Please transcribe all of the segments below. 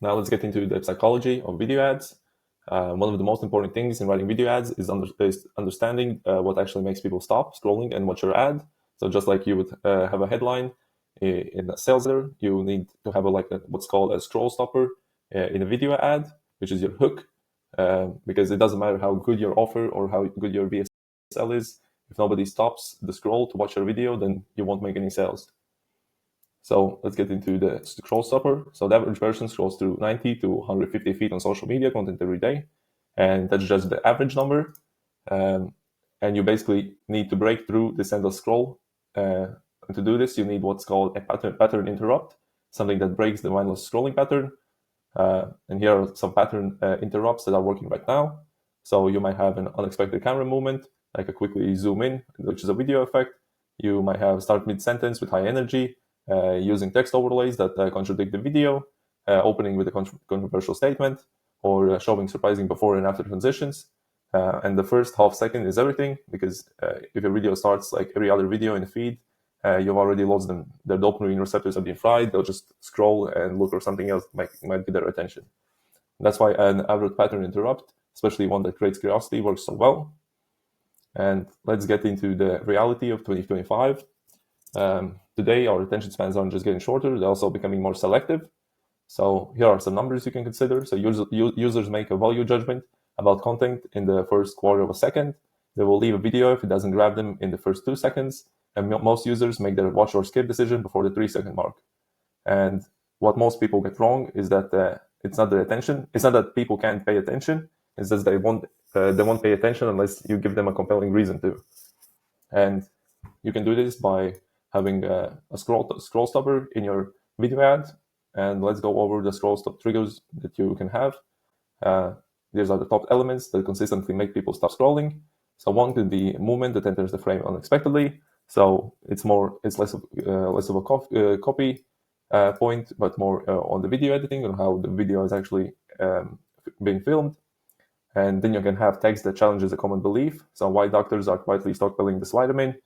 Now let's get into the psychology of video ads. One of the most important things in writing video ads is understanding what actually makes people stop scrolling and watch your ad. So just like you would have a headline in a sales letter, you need to have what's called a scroll stopper in a video ad, which is your hook, because it doesn't matter how good your offer or how good your VSL is. If nobody stops the scroll to watch your video, then you won't make any sales. So let's get into the scroll stopper. So the average person scrolls through 90 to 150 feet on social media content every day. And that's just the average number. And you basically need to break through this endless scroll. And to do this, you need what's called a pattern interrupt, something that breaks the mindless scrolling pattern. And here are some pattern interrupts that are working right now. So you might have an unexpected camera movement, like a quickly zoom in, which is a video effect. You might have start mid-sentence with high energy, using text overlays that contradict the video, opening with a controversial statement, or showing surprising before and after transitions. And the first half second is everything, because if your video starts like every other video in the feed, you've already lost them. Their dopamine receptors have been fried. They'll just scroll and look for something else might get their attention. That's why an average pattern interrupt, especially one that creates curiosity, works so well. And let's get into the reality of 2025. Today, our attention spans aren't just getting shorter, they're also becoming more selective. So here are some numbers you can consider. So users make a value judgment about content in the first quarter of a second. They will leave a video if it doesn't grab them in the first 2 seconds. And most users make their watch or skip decision before the 3-second mark. And what most people get wrong is that it's not their attention. It's not that people can't pay attention. It's just they won't pay attention unless you give them a compelling reason to. And you can do this by having a scroll stopper in your video ad. And let's go over the scroll stop triggers that you can have. These are the top elements that consistently make people stop scrolling. So one could be movement that enters the frame unexpectedly. So it's less of a copy point, but more on the video editing, on how the video is actually being filmed. And then you can have text that challenges a common belief. So why doctors are quietly stockpiling this vitamin.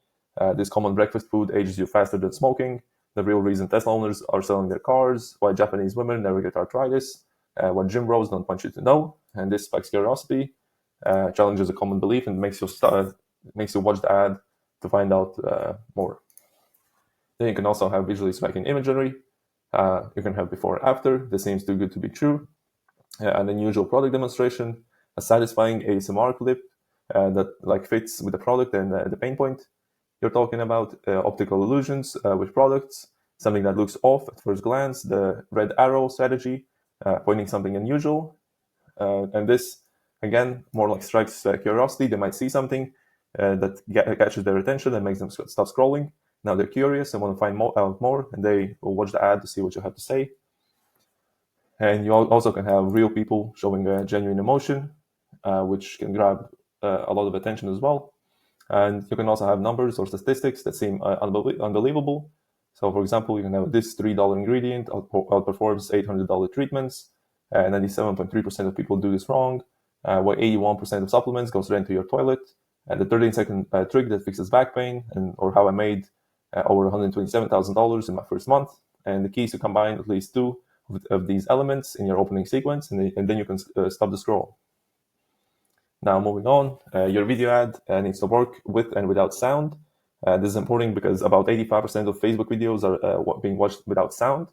This common breakfast food ages you faster than smoking. The real reason Tesla owners are selling their cars. Why Japanese women never get arthritis. What gym bros don't want you to know. And this spikes curiosity, challenges a common belief, and makes you watch the ad to find out more. Then you can also have visually striking imagery. You can have before and after. This seems too good to be true. An unusual product demonstration, a satisfying ASMR clip that fits with the product and the pain point you're talking about, optical illusions with products, something that looks off at first glance, the red arrow strategy, pointing something unusual. And this, again, more like strikes curiosity. They might see something that catches their attention and makes them stop scrolling. Now they're curious and want to find out more, and they will watch the ad to see what you have to say. And you also can have real people showing a genuine emotion, which can grab a lot of attention as well. And you can also have numbers or statistics that seem unbelievable. So, for example, you can have this $3 ingredient outperforms $800 treatments. 97.3% of people do this wrong. Where 81% of supplements go straight into your toilet. And the 13-second trick that fixes back pain, or how I made over $127,000 in my first month. And the key is to combine at least 2 of these elements in your opening sequence, and then you can stop the scroll. Now, moving on, your video ad needs to work with and without sound. This is important because about 85% of Facebook videos are being watched without sound.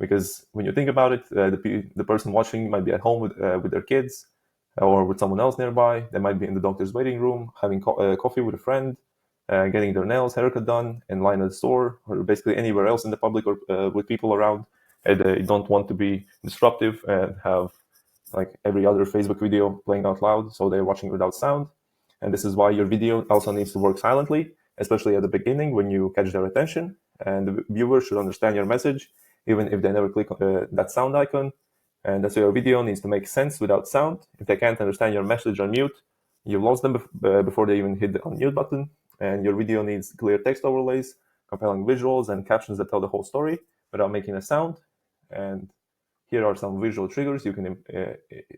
Because when you think about it, the person watching might be at home with their kids or with someone else nearby. They might be in the doctor's waiting room, having coffee with a friend, getting their nails, haircut done, in line at the store, or basically anywhere else in the public or with people around. And they don't want to be disruptive and have like every other Facebook video playing out loud, so they're watching without sound. And this is why your video also needs to work silently, especially at the beginning when you catch their attention. And the viewer should understand your message, even if they never click on that sound icon. And that's why your video needs to make sense without sound. If they can't understand your message on mute, you've lost them before they even hit the unmute button. And your video needs clear text overlays, compelling visuals, and captions that tell the whole story without making a sound. And here are some visual triggers you can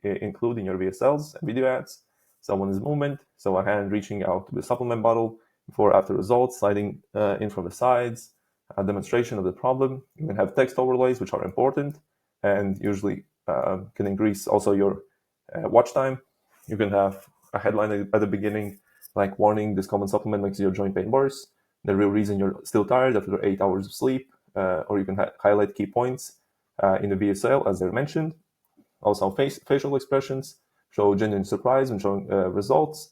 include in your VSLs and video ads. Someone's movement, so a hand reaching out to the supplement bottle before after results, sliding in from the sides, a demonstration of the problem. You can have text overlays, which are important, and usually can increase also your watch time. You can have a headline at the beginning, like warning, this common supplement makes your joint pain worse. The real reason you're still tired after 8 hours of sleep. Or you can highlight key points in the VSL as they're mentioned. Also facial expressions, show genuine surprise when showing results,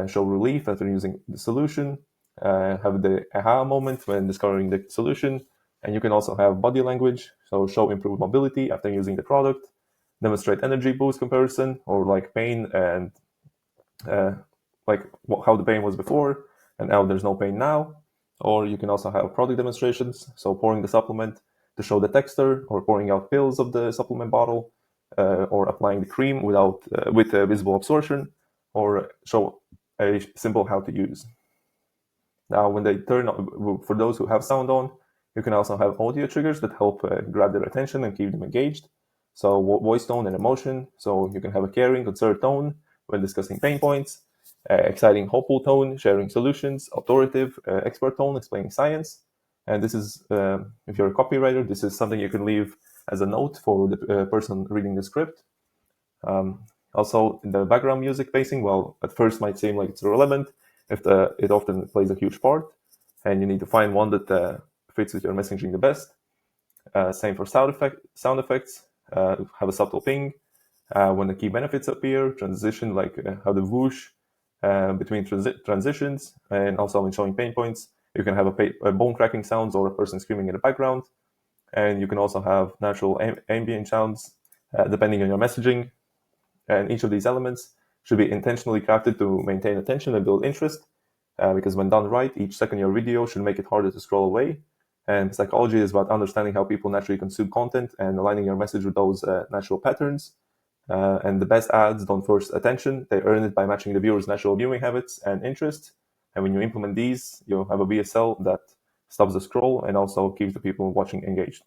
show relief after using the solution, have the aha moment when discovering the solution. And you can also have body language, so show improved mobility after using the product, demonstrate energy boost comparison, or like pain and like how the pain was before and now there's no pain now. Or you can also have product demonstrations, so pouring the supplement to show the texture, or pouring out pills of the supplement bottle, or applying the cream with visible absorption, or show a simple how to use. Now, when they turn on, for those who have sound on, you can also have audio triggers that help grab their attention and keep them engaged. So voice tone and emotion. So you can have a caring, concerned tone when discussing pain points, exciting, hopeful tone, sharing solutions, authoritative, expert tone, explaining science. And this is, if you're a copywriter, this is something you can leave as a note for the person reading the script. Also, the background music pacing, well, at first might seem like it's irrelevant, it often plays a huge part, and you need to find one that fits with your messaging the best. Same for sound effects. Have a subtle ping when the key benefits appear, transition, like how the whoosh between transitions, and also when showing pain points, you can have a bone cracking sounds or a person screaming in the background. And you can also have natural ambient sounds depending on your messaging. And each of these elements should be intentionally crafted to maintain attention and build interest, because when done right, each second your video should make it harder to scroll away. And psychology is about understanding how people naturally consume content and aligning your message with those natural patterns. And the best ads don't force attention, they earn it by matching the viewer's natural viewing habits and interests. And when you implement these, you'll have a VSL that stops the scroll and also keeps the people watching engaged.